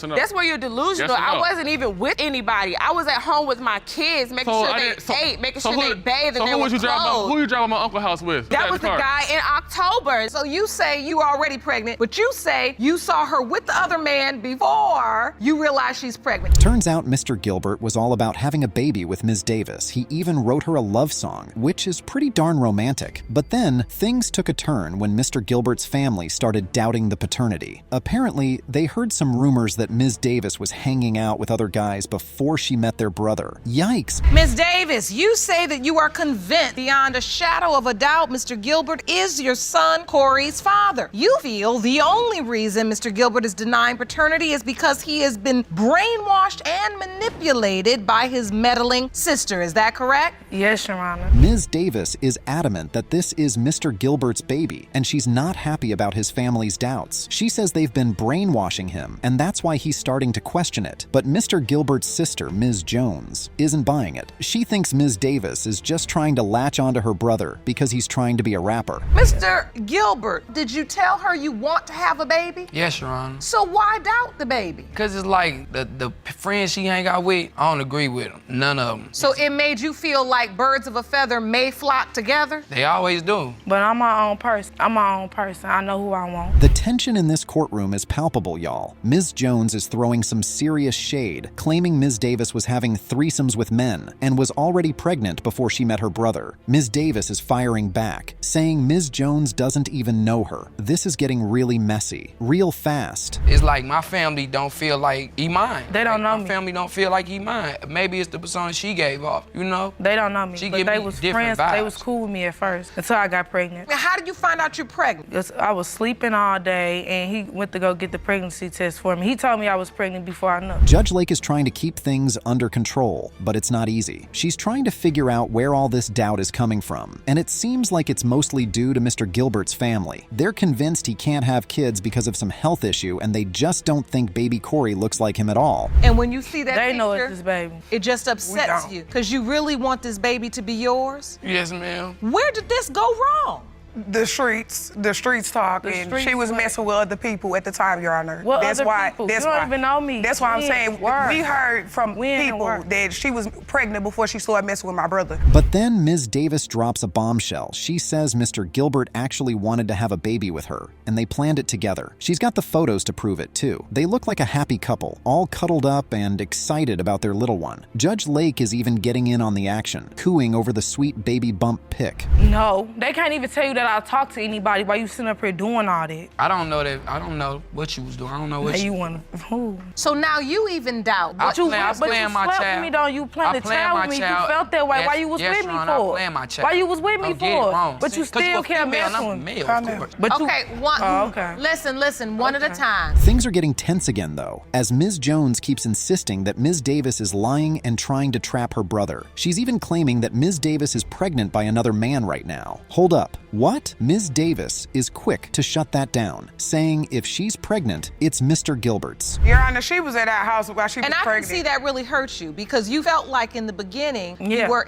That's where you're delusional. Yes or no? I wasn't even with anybody. I was at home with my kids, making sure they ate, making sure they bathed, and they were clothed. Who you driving my uncle's house with? That was the guy in October. So you say you were already pregnant, but you say you saw her with the other man before you realized she's pregnant. Turns out Mr. Gilbert was all about having a baby with Ms. Davis. He even wrote her a love song, which is pretty darn romantic. But then, things took a turn when Mr. Gilbert's family started doubting the paternity. Apparently, they heard some rumors that Ms. Davis was hanging out with other guys before she met their brother. Yikes! Ms. Davis, you say that you are convinced beyond a shadow of a doubt Mr. Gilbert is your son Corey's father. You feel the only reason Mr. Gilbert is denying paternity is because he has been brainwashed and manipulated by his meddling sister. Is that correct? Yes, Your Honor. Ms. Davis is adamant that this is Mr. Gilbert's baby, and she's not happy about his family's doubts. She says they've been brainwashing him, and that's why he's starting to question it. But Mr. Gilbert's sister, Ms. Jones, isn't buying it. She thinks Ms. Davis is just trying to latch onto her brother because he's trying to be a rapper. Mr. Gilbert, did you tell her you want to have a baby? Yes, Your Honor. So why doubt the baby? Because it's like the friends she hang out with, I don't agree with them. None of them. So it made you feel like birds of a feather may flock together? They always do. But I'm my own person. I know who I want. The tension in this courtroom is palpable, y'all. Ms. Jones is throwing some serious shade, claiming Ms. Davis was having threesomes with men and was already pregnant before she met her brother. Ms. Davis is firing back, saying Ms. Jones doesn't even know her. This is getting really messy, real fast. It's like my family don't feel like he mine. They don't know me. My family don't feel like he mine. Maybe it's the persona she gave off, you know? They don't know me, She but give they me was different friends. vibes. They was cool with me at first until I got pregnant. How did you find out you're pregnant? I was sleeping all day, and he went to go get the pregnancy test for me. He told me I was pregnant before I knew. Judge Lake is trying to keep things under control, but it's not easy. She's trying to figure out where all this doubt is coming from, and it seems like it's mostly due to Mr. Gilbert's family. They're convinced he can't have kids because of some health issue, and they just don't think baby Corey looks like him at all. And when you see that They picture, know it's this baby. it just upsets you because you really want this baby to be yours? Yes, ma'am. Where did this go wrong? The streets talk, and she was messing with other people at the time, Your Honor. What that's other why. people? That's You don't why. even know me. That's why I'm When? saying Where? we heard from When and people where? that she was pregnant before she started messing with my brother. But then Ms. Davis drops a bombshell. She says Mr. Gilbert actually wanted to have a baby with her, and they planned it together. She's got the photos to prove it, too. They look like a happy couple, all cuddled up and excited about their little one. Judge Lake is even getting in on the action, cooing over the sweet baby bump pic. No, they can't even tell you that I talked to anybody while you sitting up here doing all that. I don't know that. I don't know what you was doing. I don't know what Now you you want to, So now you even doubt. I What play- you I was play with. in my slept child. with me, though. You planned I to play in child my with me. child. You felt that way. Yes, Why you was yes, with me Your Honor, I for? play in my child. Why you was with me Don't get it for? wrong. But you See, 'cause still a can't female, mess and I'm with a me. male, of course. But you, Okay, one. okay. Listen, one at a time. Things are getting tense again, though, as Ms. Jones keeps insisting that Ms. Davis is lying and trying to trap her brother. She's even claiming that Ms. Davis is pregnant by another man right now. Hold up. What? Ms. Davis is quick to shut that down, saying if she's pregnant, it's Mr. Gilbert's. Your Honor, she was at our house while she was And I pregnant. can see that really hurt you because you felt like in the beginning Yeah. you were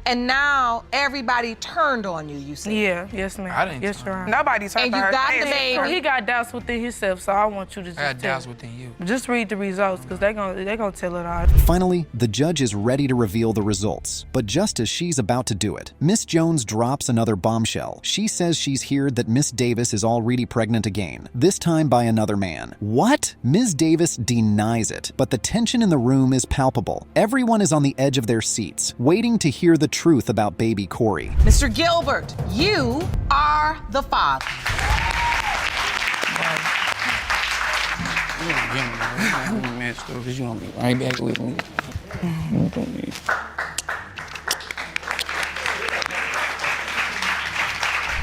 and now everybody turned on you, you said. Yeah, yes, ma'am. I didn't Yes, turn Your Honor. Nobody turned And to you her. got They the said- baby. So he got doubts within himself, so I want you to just I got tell doubts him. within you. Just read the results, because they gonna tell it all. Finally, the judge is ready to reveal the results, but just as she's about to do it, Miss Jones drops another bombshell. She says she's heard that Miss Davis is already pregnant again, this time by another man. What? Ms. Davis denies it, but the tension in the room is palpable. Everyone is on the edge of their seats, waiting to hear the truth about baby Corey. Mr. Gilbert, you are the father. You don't get me, man. You don't mess up, because you don't be right back with me.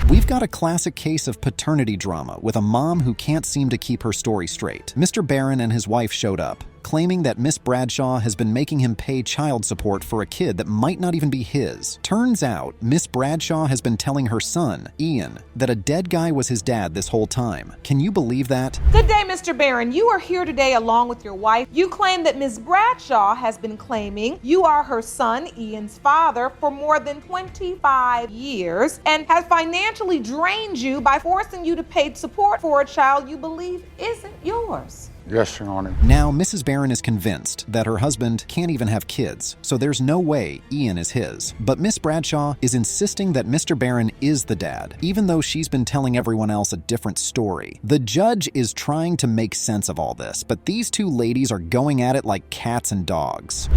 We've got a classic case of paternity drama with a mom who can't seem to keep her story straight. Mr. Barron and his wife showed up, claiming that Miss Bradshaw has been making him pay child support for a kid that might not even be his. Turns out, Miss Bradshaw has been telling her son, Ian, that a dead guy was his dad this whole time. Can you believe that? Good day, Mr. Barron. You are here today along with your wife. You claim that Ms. Bradshaw has been claiming you are her son, Ian's father, for more than 25 years and has financially drained you by forcing you to pay support for a child you believe isn't yours. Yes, Your Honor. Now, Mrs. Barron is convinced that her husband can't even have kids, so there's no way Ian is his. But Miss Bradshaw is insisting that Mr. Barron is the dad, even though she's been telling everyone else a different story. The judge is trying to make sense of all this, but these two ladies are going at it like cats and dogs.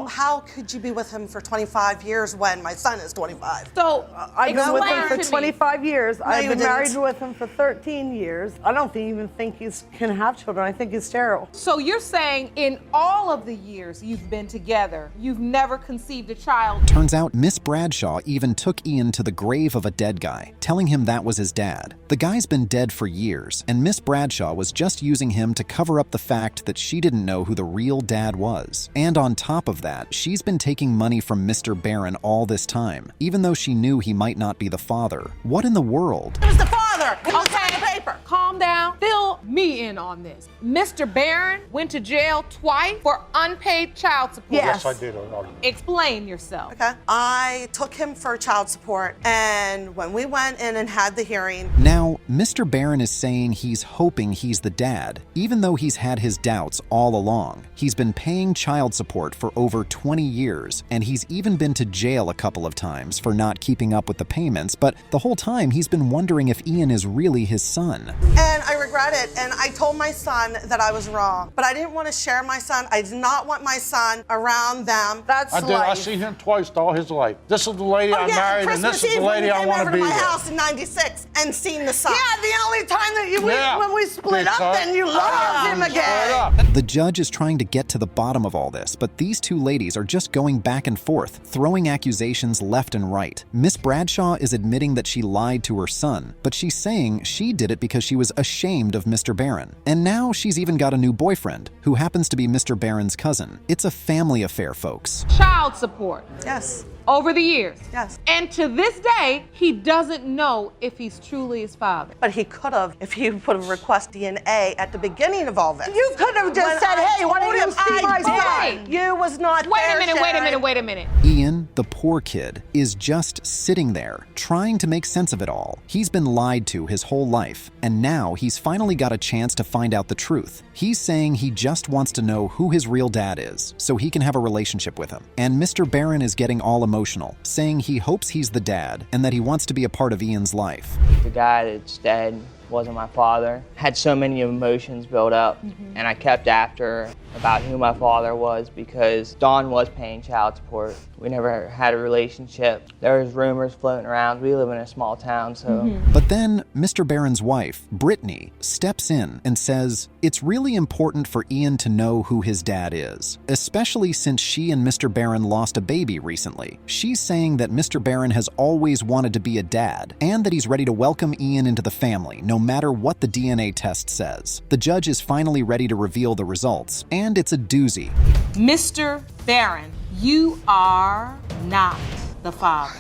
How could you be with him for 25 years when my son is 25? So, I've been with him for explain to me. 25 years. I've you been didn't. married with him for 13 years. I don't even think he can have children. I think he's sterile. So you're saying in all of the years you've been together, you've never conceived a child? Turns out Miss Bradshaw even took Ian to the grave of a dead guy, telling him that was his dad. The guy's been dead for years, and Miss Bradshaw was just using him to cover up the fact that she didn't know who the real dad was. And on top of that, she's been taking money from Mr. Barron all this time, even though she knew he might not be the father. What in the world? Who's the father? Who's signing the paper? Calm down. Fill me in on this. Mr. Barron went to jail twice for unpaid child support. Yes. Yes, I did, Your Honor. Explain yourself. Okay. I took him for child support, and when we went in and had the hearing, Now, Mr. Barron is saying he's hoping he's the dad, even though he's had his doubts all along. He's been paying child support for over 20 years, and he's even been to jail a couple of times for not keeping up with the payments, but the whole time he's been wondering if Ian is really his son. and I regret it, and I told my son that I was wrong, but I didn't want to share my son. I did not want my son around them. That's I did. I life. seen him twice all his life. This is the lady I married, and this Christmas is the Eve when lady you I came want over to to be my with. house in '96 and seen the son. Yeah, the only time that Yeah. when we split up, Because- then you loved him Straight again. up. The judge is trying to get to the bottom of all this, but these two ladies are just going back and forth, throwing accusations left and right. Miss Bradshaw is admitting that she lied to her son, but she's saying she did it because she was ashamed of Mr. Barron. And now she's even got a new boyfriend, who happens to be Mr. Barron's cousin. It's a family affair, folks. Child support Yes. over the years. Yes. And to this day, he doesn't know if he's truly his father. But he could have if he would have requested DNA at the beginning of all this. You could have just When said, I hey, why don't told you him see my I son? did. You was not Wait there, a minute, wait a Sharon. minute, wait a minute. Ian, the poor kid, is just sitting there, trying to make sense of it all. He's been lied to his whole life, and now he's finally got a chance to find out the truth. He's saying he just wants to know who his real dad is, so he can have a relationship with him. And Mr. Barron is getting all emotional, saying he hopes he's the dad, and that he wants to be a part of Ian's life. The guy that's dead wasn't my father. Had so many emotions built up, and I kept after about who my father was because Dawn was paying child support. We never had a relationship. There was rumors floating around. We live in a small town, so. But then Mr. Barron's wife, Brittany, steps in and says it's really important for Ian to know who his dad is, especially since she and Mr. Barron lost a baby recently. She's saying that Mr. Barron has always wanted to be a dad and that he's ready to welcome Ian into the family, no matter what the DNA test says. The judge is finally ready to reveal the results, and it's a doozy. Mr. Barron, you are not the father.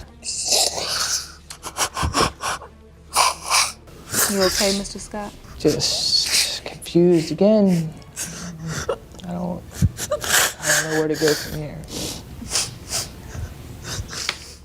You okay, Mr. Scott? Just confused again. I don't know where to go from here.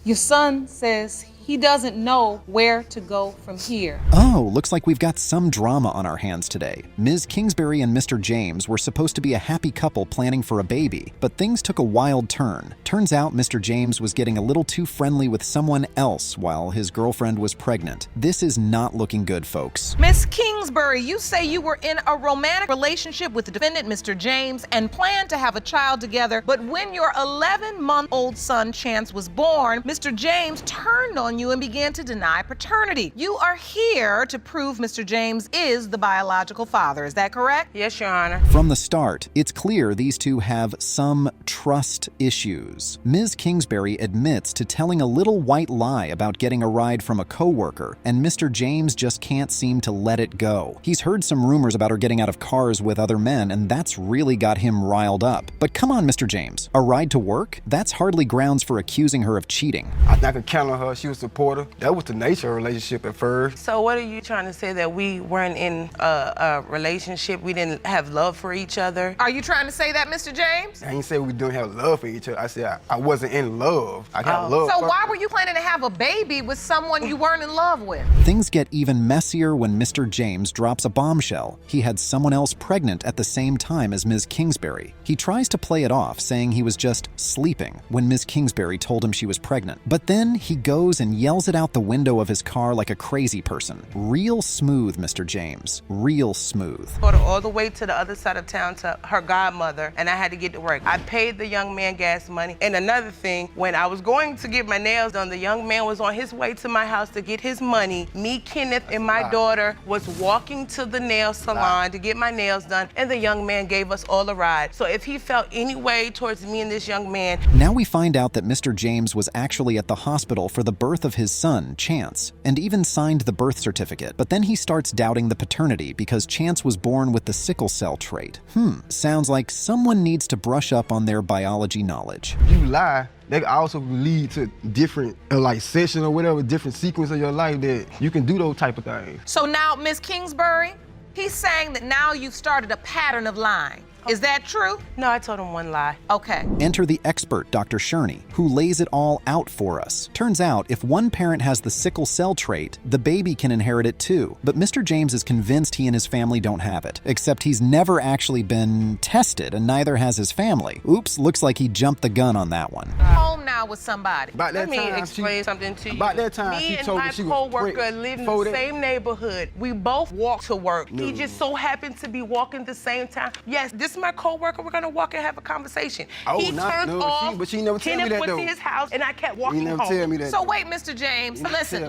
Your son says he doesn't know where to go from here. Oh, looks like we've got some drama on our hands today. Ms. Kingsbury and Mr. James were supposed to be a happy couple planning for a baby, but things took a wild turn. Turns out Mr. James was getting a little too friendly with someone else while his girlfriend was pregnant. This is not looking good, folks. Miss Kingsbury, you say you were in a romantic relationship with the defendant, Mr. James, and planned to have a child together, but when your 11-month-old son, Chance, was born, Mr. James turned on you and began to deny paternity. You are here to prove Mr. James is the biological father. Is that correct? Yes, Your Honor. From the start, it's clear these two have some trust issues. Ms. Kingsbury admits to telling a little white lie about getting a ride from a coworker, and Mr. James just can't seem to let it go. He's heard some rumors about her getting out of cars with other men, and that's really got him riled up. But come on, Mr. James, a ride to work? That's hardly grounds for accusing her of cheating. I think I could count on her. She was supportive. That was the nature of the relationship at first. So what do you trying to say that we weren't in a relationship? We didn't have love for each other? Are you trying to say that, Mr. James? I ain't say we didn't have love for each other. I said I wasn't in love. I got love. So why were you planning to have a baby with someone you weren't in love with? Things get even messier when Mr. James drops a bombshell. He had someone else pregnant at the same time as Ms. Kingsbury. He tries to play it off, saying he was just sleeping when Ms. Kingsbury told him she was pregnant. But then he goes and yells it out the window of his car like a crazy person. Real smooth, Mr. James. Real smooth. Go all the way to the other side of town to her godmother, and I had to get to work. I paid the young man gas money. And another thing, when I was going to get my nails done, the young man was on his way to my house to get his money. Me, Kenneth, and my daughter was walking to the nail salon to get my nails done, and the young man gave us all a ride. So if he felt any way towards me and this young man... Now we find out that Mr. James was actually at the hospital for the birth of his son, Chance, and even signed the birth certificate. But then he starts doubting the paternity because Chance was born with the sickle cell trait. Sounds like someone needs to brush up on their biology knowledge. You lie, that could also lead to different, like, session or whatever, different sequence of your life that you can do those type of things. So now, Ms. Kingsbury, he's saying that now you've started a pattern of lying. Is that true? No, I told him one lie. Okay. Enter the expert, Dr. Sherney, who lays it all out for us. Turns out, if one parent has the sickle cell trait, the baby can inherit it too. But Mr. James is convinced he and his family don't have it, except he's never actually been tested, and neither has his family. Oops, looks like he jumped the gun on that one. Home now with somebody. Let me explain something to you. About that time, me she and told my me she was co-worker live in the same neighborhood. We both walk to work. He just so happened to be walking the same time. Yes, this is my co-worker. We're gonna walk and have a conversation. He turned off. But she never told me that, went though. to his house, and I kept walking home. Tell me that. So wait, Mr. James, listen.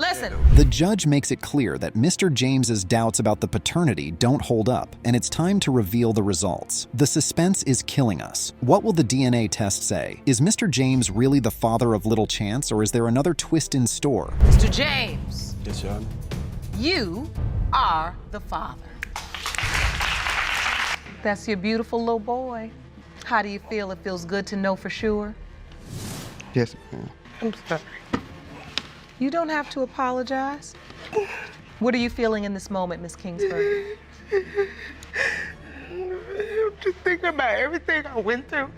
The judge makes it clear that Mr. James's doubts about the paternity don't hold up, and it's time to reveal the results. The suspense is killing us. What will the DNA test say? Is Mr. James really the father of little Chance, or is there another twist in store? Mr. James. Yes, Your Honor. You are the father. That's your beautiful little boy. How do you feel? It feels good to know for sure? Yes, ma'am. I'm sorry. You don't have to apologize. What are you feeling in this moment, Miss Kingsbury? I'm just thinking about everything I went through.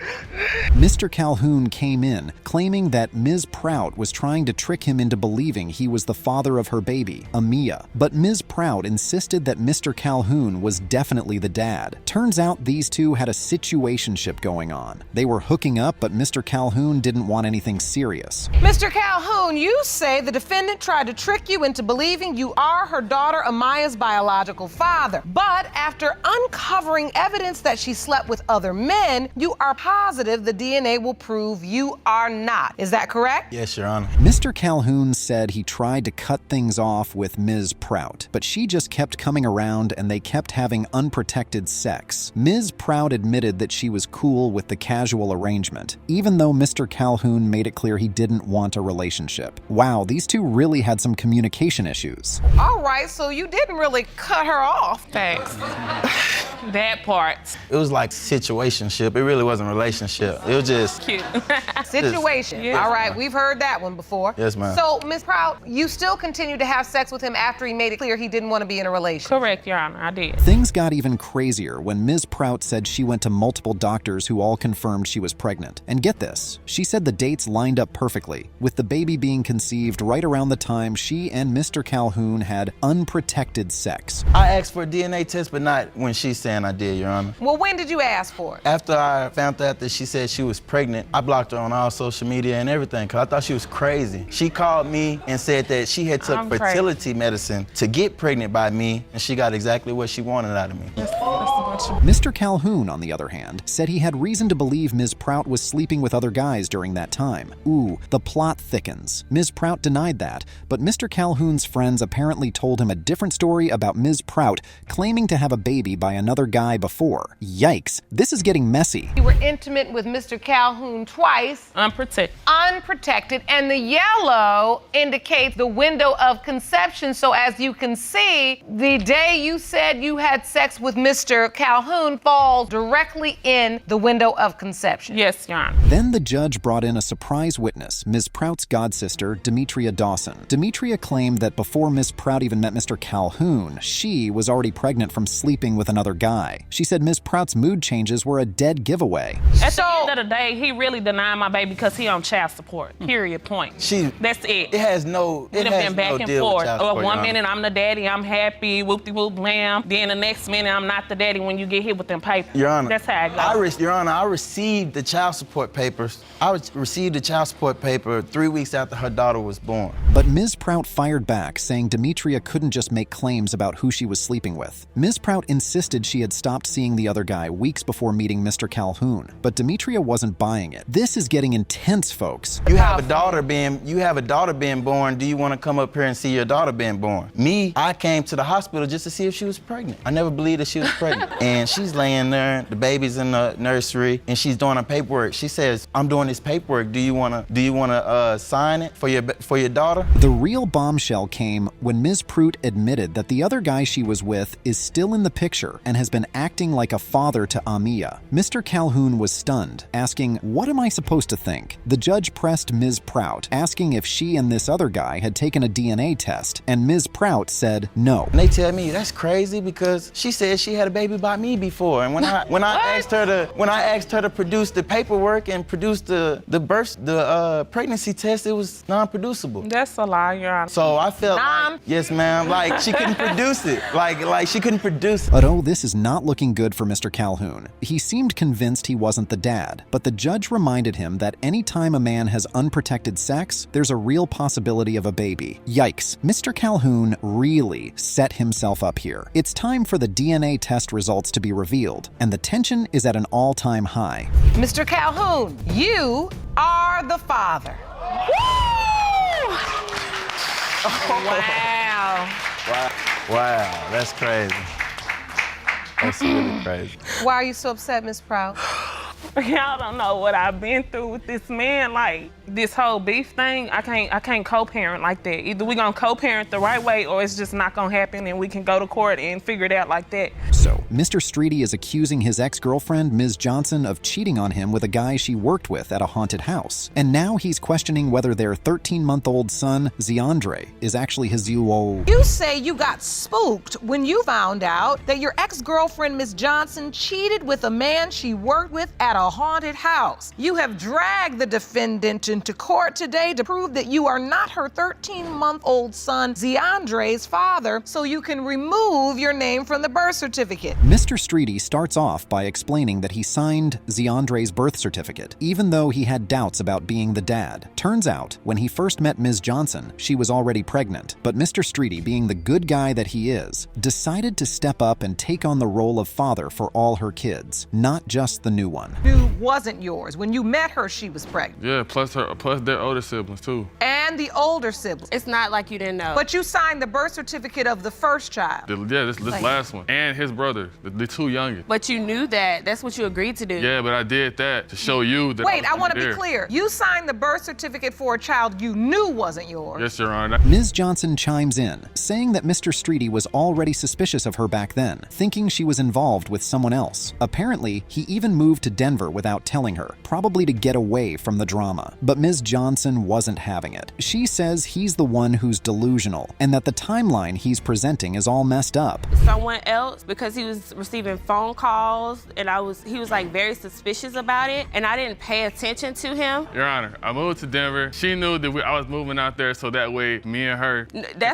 Mr. Calhoun came in, claiming that Ms. Proutt was trying to trick him into believing he was the father of her baby, Amia. But Ms. Proutt insisted that Mr. Calhoun was definitely the dad. Turns out these two had a situationship going on. They were hooking up, but Mr. Calhoun didn't want anything serious. Mr. Calhoun, you say the defendant tried to trick you into believing you are her daughter Amaya's biological father. But after uncovering evidence that she slept with other men, you are positive the DNA will prove you are not. Is that correct? Yes, Your Honor. Mr. Calhoun said he tried to cut things off with Ms. Proutt, but she just kept coming around and they kept having unprotected sex. Ms. Proutt admitted that she was cool with the casual arrangement, even though Mr. Calhoun made it clear he didn't want a relationship. Wow, these two really had some communication issues. All right, so you didn't really cut her off. Thanks. That part. It was like situationship. It really wasn't a relationship. It was just... Cute. Situation. Yeah. All right, we've heard that one before. Yes, ma'am. So, Ms. Proutt, you still continued to have sex with him after he made it clear he didn't want to be in a relationship? Correct, Your Honor, I did. Things got even crazier when Ms. Proutt said she went to multiple doctors who all confirmed she was pregnant. And get this, she said the dates lined up perfectly, with the baby being conceived right around the time she and Mr. Calhoun had unprotected sex. I asked for a DNA test, but not when she's saying I did, Your Honor. Well, when did you ask for it? After I found out that she said she was pregnant, I blocked her on all social media and everything, because I thought she was crazy. She called me and said that she had took fertility medicine to get pregnant by me, and she got exactly what she wanted out of me. Mr. Calhoun, on the other hand, said he had reason to believe Ms. Proutt was sleeping with other guys during that time. Ooh, the plot thickens. Ms. Proutt denied that, but Mr. Calhoun's friends apparently told him a different story about Ms. Proutt claiming to have a baby by another guy before. Yikes, this is getting messy. You were intimate with Mr. Calhoun twice. Unprotected. And the yellow indicates the window of conception. So as you can see, the day you said you had sex with Mr. Calhoun falls directly in the window of conception. Yes, Your Honor. Then the judge brought in a surprise witness, Ms. Prout's godsister, Demetria Dawson. Demetria claimed that before Ms. Proutt even met Mr. Calhoun, she was already pregnant from sleeping with another guy. She said Ms. Prout's mood changes were a dead giveaway. At the end of the day, he really denied my baby because he on child support. Period. Point. That's it. It has no. We've been back and forth. Or One minute I'm the daddy, I'm happy, whoop-de-whoop blam. Then the next minute I'm not the daddy when you get hit with them papers. Your Honor, that's how it goes. Your Honor, I received the child support papers. Received the child support paper 3 weeks after her daughter was born. But Ms. Proutt fired back, saying Demetria couldn't just make claims about who she was sleeping with. Ms. Proutt insisted she had stopped seeing the other guy weeks before meeting Mr. Calhoun, but Demetria wasn't buying it. This is getting intense, folks. You have a daughter being born. Do you want to come up here and see your daughter being born? Me, I came to the hospital just to see if she was pregnant. I never believed that she was pregnant. And she's laying there, the baby's in the nursery, and she's doing her paperwork. She says, "I'm doing this paperwork. Do you wanna sign it for your daughter?" The real bombshell came when Ms. Proutt admitted that the other guy she was with is still in the picture and has been acting like a father to Amia. Mr. Calhoun was stunned, asking, "What am I supposed to think?" The judge pressed Ms. Proutt, asking if she and this other guy had taken a DNA test, and Ms. Proutt said no. And they tell me that's crazy because she said she had a baby by me before, and when I asked her to produce the paperwork and produce the pregnancy test, it was non-producible. That's a lie, Your Honor. So I felt like, yes, ma'am, like she couldn't produce it, like she couldn't produce it. Although this is not looking good for Mr. Calhoun. He seemed convinced he wasn't the dad, but the judge reminded him that anytime a man has unprotected sex, there's a real possibility of a baby. Yikes, Mr. Calhoun really set himself up here. It's time for the DNA test results to be revealed, and the tension is at an all-time high. Mr. Calhoun, you are the father. Wow. Wow, that's crazy. That's really crazy. Why are you so upset, Ms. Proutt? Y'all don't know what I've been through with this man. Like, this whole beef thing, I can't co-parent like that. Either we gonna co-parent the right way or it's just not gonna happen and we can go to court and figure it out like that. So, Mr. Streety is accusing his ex-girlfriend, Ms. Johnson, of cheating on him with a guy she worked with at a haunted house. And now he's questioning whether their 13-month-old son, Zeandre, is actually his You say you got spooked when you found out that your ex-girlfriend, Ms. Johnson, cheated with a man she worked with at a haunted house. You have dragged the defendant into court today to prove that you are not her 13-month-old son, Zeandre's father, so you can remove your name from the birth certificate. Mr. Streety starts off by explaining that he signed Zeandre's birth certificate, even though he had doubts about being the dad. Turns out, when he first met Ms. Johnson, she was already pregnant, but Mr. Streety, being the good guy that he is, decided to step up and take on the role of father for all her kids, not just the new one. Who wasn't yours. When you met her, she was pregnant. Yeah, plus their older siblings too. And the older siblings. It's not like you didn't know. But you signed the birth certificate of the first child. This last one. And his brother, the two youngest. But you knew that. That's what you agreed to do. Yeah, but I did that to show you that. Wait, I want to be clear. You signed the birth certificate for a child you knew wasn't yours. Yes, Your Honor. Ms. Johnson chimes in, saying that Mr. Streety was already suspicious of her back then, thinking she was involved with someone else. Apparently, he even moved to Denver without telling her, probably to get away from the drama. But Ms. Johnson wasn't having it. She says he's the one who's delusional, and that the timeline he's presenting is all messed up. Someone else, because he was receiving phone calls, and he was like very suspicious about it, and I didn't pay attention to him. Your Honor, I moved to Denver. She knew that I was moving out there, so that way me and her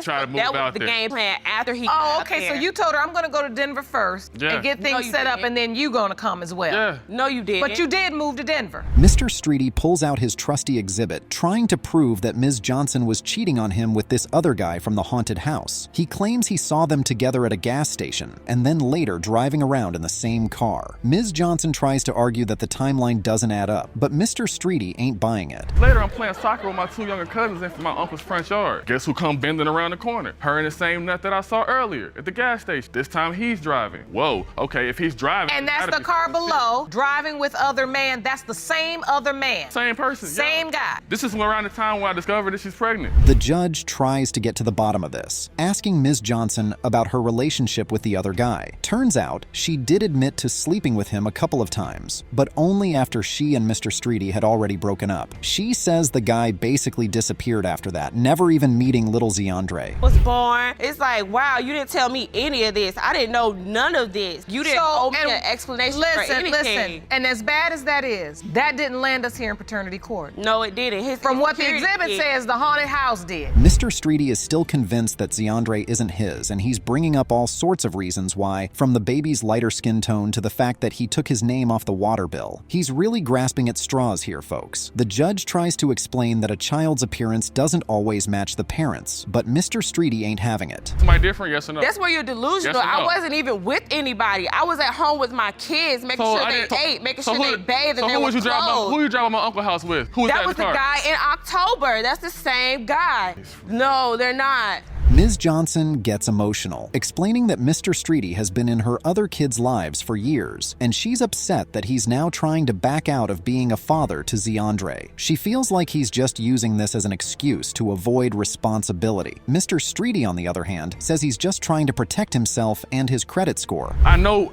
try to move out there. That was the game plan after he got okay, there. So you told her, I'm gonna go to Denver first and get things set up, and then you gonna come as well. Yeah. No, you didn't. But you did move to Denver. Mr. Streety pulls out his trusty exhibit, trying to prove that Ms. Johnson was cheating on him with this other guy from the haunted house. He claims he saw them together at a gas station, and then later later driving around in the same car. Ms. Johnson tries to argue that the timeline doesn't add up, but Mr. Streety ain't buying it. Later, I'm playing soccer with my 2 younger cousins in my uncle's front yard. Guess who come bending around the corner? Her and the same nut that I saw earlier at the gas station. This time he's driving. Whoa, okay, if he's driving. And that's the car below, driving with other man. That's the same other man. Same person. Same guy. This is around the time when I discovered that she's pregnant. The judge tries to get to the bottom of this, asking Ms. Johnson about her relationship with the other guy. Turns out, she did admit to sleeping with him a couple of times, but only after she and Mr. Streety had already broken up. She says the guy basically disappeared after that, never even meeting little Zeandre. Was born. It's like, wow, you didn't tell me any of this. I didn't know none of this. You didn't owe me an explanation for anything. Listen, and as bad as that is, that didn't land us here in paternity court. No, it didn't. From what the exhibit says, the haunted house did. Mr. Streety is still convinced that Zeandre isn't his, and he's bringing up all sorts of reasons why, from the baby's lighter skin tone to the fact that he took his name off the water bill. He's really grasping at straws here, folks. The judge tries to explain that a child's appearance doesn't always match the parents, but Mr. Streety ain't having it. Somebody different, yes or no? That's where you're delusional. Yes or no? I wasn't even with anybody. I was at home with my kids, making sure they ate, making sure they bathed, and they were clothed. Who you driving my uncle's house with? Who was that in was the car? the guy in October. That's the same guy. No, they're not. Ms. Johnson gets emotional, explaining that Mr. Streety has been in her other kids' lives for years, and she's upset that he's now trying to back out of being a father to Zeandre. She feels like he's just using this as an excuse to avoid responsibility. Mr. Streety, on the other hand, says he's just trying to protect himself and his credit score. I know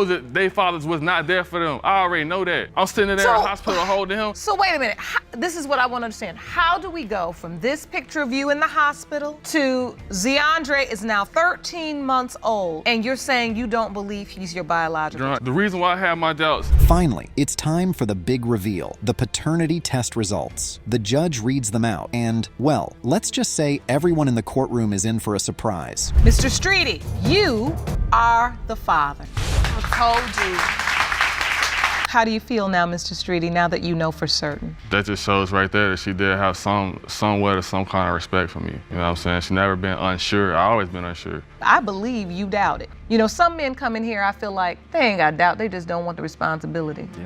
that their fathers was not there for them. I already know that. I'm sitting there in the hospital holding him. So wait a minute. This is what I want to understand. How do we go from this picture of you in the hospital to Zeandre is now 13 months old, and you're saying you don't believe he's your biological child? The reason why I have my doubts. Finally, it's time for the big reveal, the paternity test results. The judge reads them out, and, well, let's just say everyone in the courtroom is in for a surprise. Mr. Streety, you are the father. I told you. How do you feel now, Mr. Streety, now that you know for certain? That just shows right there that she did have somewhat of some kind of respect for me. You know what I'm saying? She never been unsure. I always been unsure. I believe you doubt it. You know, some men come in here, I feel like they ain't got doubt, they just don't want the responsibility. Yeah.